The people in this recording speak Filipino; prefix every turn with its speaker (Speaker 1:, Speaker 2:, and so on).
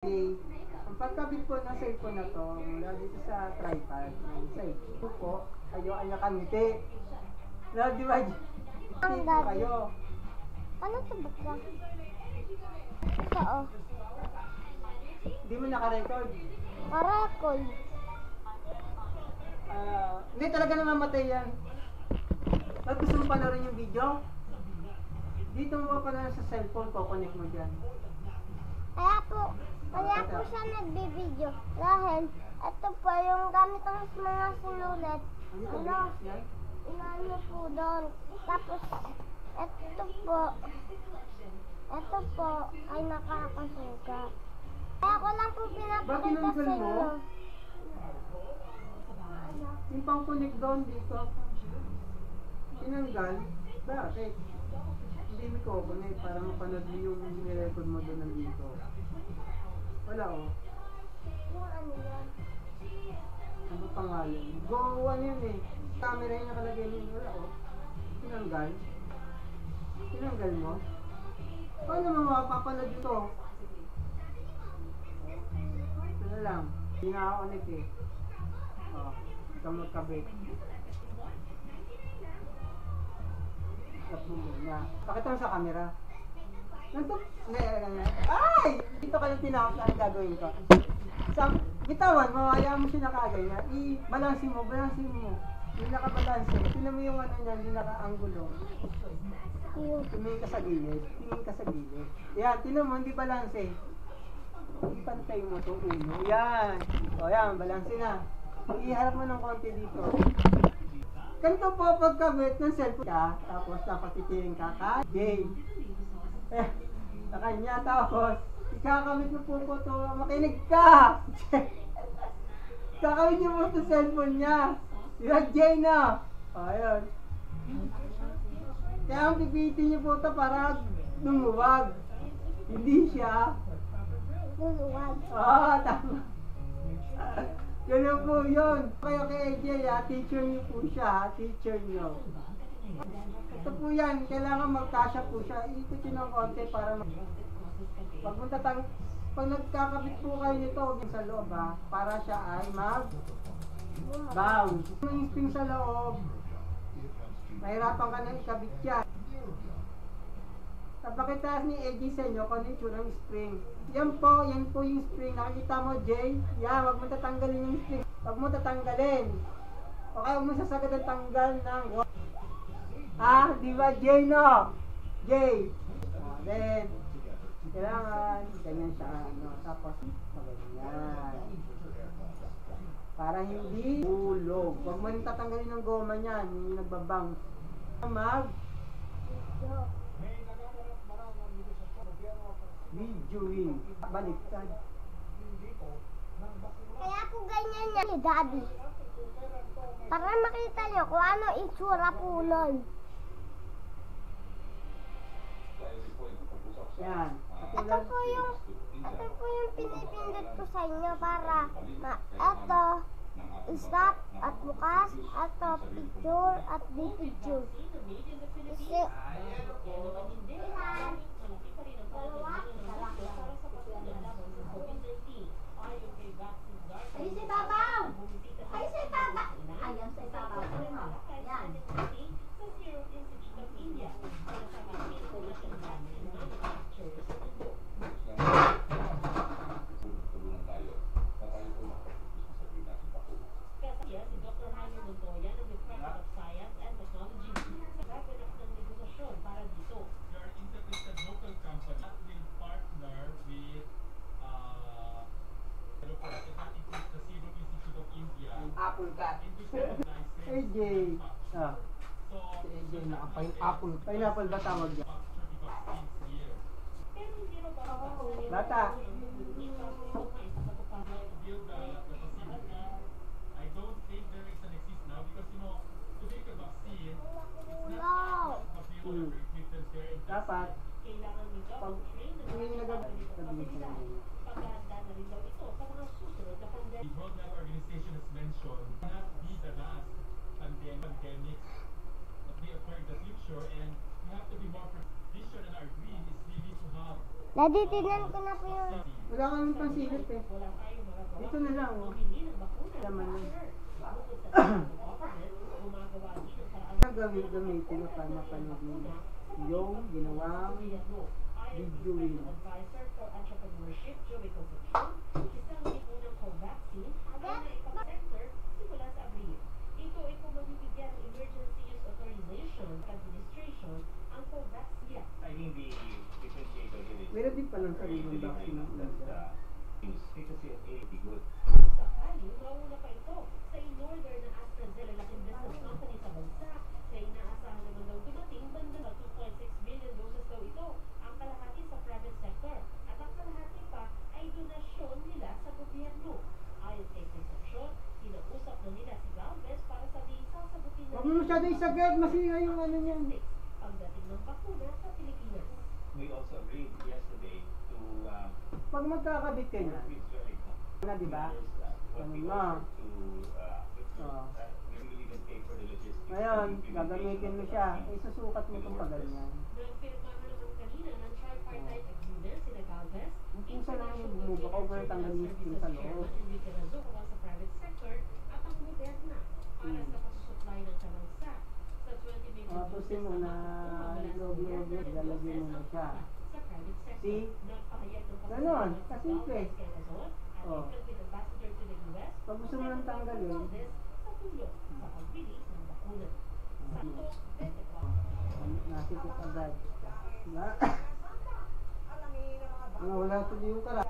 Speaker 1: Okay. Ang pagkabit po ng cellphone na to, mula dito sa tripod ng cellphone po, kayo ay nakangiti. No, di ba? Hindi po kayo.
Speaker 2: Ano ito ba? Ito oh.
Speaker 1: Hindi mo nakarecord.
Speaker 2: Marakol.
Speaker 1: Hindi talaga namamatay yan. Ba't gusto mo panoorin yung video? Dito mo pa na sa cellphone ko, connect mo dyan.
Speaker 2: Kaya po siya nagbibideo. Dahil, ito po yung gamit ang mga sinulat. Inano po doon. Tapos, ito po ay nakakasugat. Kaya ko lang po pinapakita sa inyo.
Speaker 1: Yung pang-connect doon dito. Tinanggal. Bakit? Hindi mo ko-connect para mapanood mo yung nirecord mo doon nandito. Wala oh.
Speaker 2: Yung ano yan?
Speaker 1: Ano pangalan? Go, ano yun eh. Camera yung nakalagay yun. Wala oh. Tinanggal. Tinanggal mo? Paano mo mapapanood ito? Ito na lang. Hindi na ako ulit eh. Oh, ikaw magkabit. Stop mo muna. Pakita mo sa camera. Nantok. Ay! Dito ka lang tinawag na ang gagawin ko. Sa bitawan, mawaya mo siya nakaganyan. I-balansin mo. Yung nakabalansin. Tingnan mo yung ano niya, yung naka-anggulo. Tingin ka sa gilid. Yan, tingnan mo, hindi balanse. Ipantay mo ito, uno. Yan. O yan, balanse na. Iharap mo ng konti dito. Ganito po pagkabit ng cellphone ka, tapos dapat titingin ka kay Jay. Sa kanya, tapos ikakamit mo po ito, makinig ka! Kakamit niyo po ito cellphone niya. Yung Jay na. Ayun. Kaya ang pipitin niyo po ito para lumuwag. Hindi siya.
Speaker 2: Luluwag.
Speaker 1: Tama. Ganun po yun. Kayo kay AJ, teacher niyo po siya, teacher niyo. Ito po yan, kailangan magkasya po siya. Ikot yun ng konti para pag nagkakabit po kayo nito, sa loob para siya ay mag-bounce. Yung spring sa loob, mahirapan ka na ikabit yan. Napakita ni AJ sa inyo kung ano yung ng spring. Yan po yung spring. Nakikita mo, Jay? Yan, wag mo tatanggalin yung spring. Wag mo tatanggalin. Okay, huwag mo sasagad ang tanggal ng di ba, Jay, no? Jay. Then, kailangan, ganyan siya, tapos, ganyan. Para hindi hulog. Wag mo rin tatanggalin ng goma niyan, yung nagbabounce. Videoing. Baliktad.
Speaker 2: Kaya po ganyan niya ni Daddy. Para makita niyo kung ano itsura po nun.
Speaker 1: Yan.
Speaker 2: Ito po yung pinipindot ko sa inyo para ito, stop at bukas, ito, picture at di-picture. Kasi,
Speaker 3: Ay, si Babaw! Ayan, si Babaw. Ayan.
Speaker 1: Apple ka. AJ. Si AJ naka-pineapple. Pineapple ba tawag niya? Bata. Dapat pag hindi nagagamit sabihin sa inyo.
Speaker 4: The World Health Organization has mentioned not be the last pandemic that may occur in the future, and we have to be more vision, and our dream is really to have
Speaker 2: Daddy, tignan ko na po yung
Speaker 1: Wala kang pansilip eh. Dito na lang, oh. Laman lang. Gamitin mo para mapanood mo yung ginawang video yun.
Speaker 5: Advisor for Entrepreneurship, Joey Concepcion, isang unang co-vaccine na ipag-center simula sa Abril. Ito ay kung magbibigyan ng emergency use authorization administration ang co-vaccine.
Speaker 6: I think the differentiator here is
Speaker 1: Meron din palang sariling vaccine ng
Speaker 6: that efficacy of A be good.
Speaker 5: Sakali, mauna pa ito sa in-order na AstraZeneca investment company sa bansa na inaasahan naman daw dumating banda na 2.6 million doses daw ito, ang kalahati sa private sector at ang kalahati pa ay donasyon nila sa gobyerno. Ayon kay Concepcion, kinausap na nila si Galvez para sabihin sasagutin na
Speaker 1: Huwag mo masyado isagad, masira yung ano niyan.
Speaker 5: pagdating ng bakuna sa Pilipinas.
Speaker 6: We also agreed yesterday to
Speaker 1: Pag magkakabit ka na,
Speaker 6: work with very
Speaker 1: na diba?
Speaker 6: what we
Speaker 1: Ano na?
Speaker 6: offer to
Speaker 1: Oo.
Speaker 6: we will even pay for the logistics.
Speaker 1: Ngayon,
Speaker 6: and implementation
Speaker 1: gagamitin mo
Speaker 6: of the
Speaker 1: siya,
Speaker 6: vaccine
Speaker 1: isusukat mo
Speaker 6: to the
Speaker 1: itong pag
Speaker 6: workers.
Speaker 1: ganyan.
Speaker 5: Nagpirmahan naman kanina ng tripartite agreement sila Galvez,
Speaker 1: Yung pusa lang yung bumubok over, tanggalin yung skin sa loob.
Speaker 5: Enrique Razzo sa private sector at ang Moderna para sa pagsusupply ng kalansa sa 20 million
Speaker 1: Tapusin mo na loob-loob niya, lalagyan mo na siya.
Speaker 5: sa private sector.
Speaker 1: See?
Speaker 5: Nagpahayag ng
Speaker 1: Ganon,
Speaker 5: pasalamat si
Speaker 1: kasimple.
Speaker 5: Galvez kay Razon at
Speaker 1: Oh.
Speaker 5: Philippine Ambassador to the US
Speaker 1: Pag gusto mo nang tanggalin,
Speaker 5: Galvez sa tulong sa pag-release ng bakuna. Sakto, 24.
Speaker 1: nasikip agad. Diba? Wala tuloy yung kara.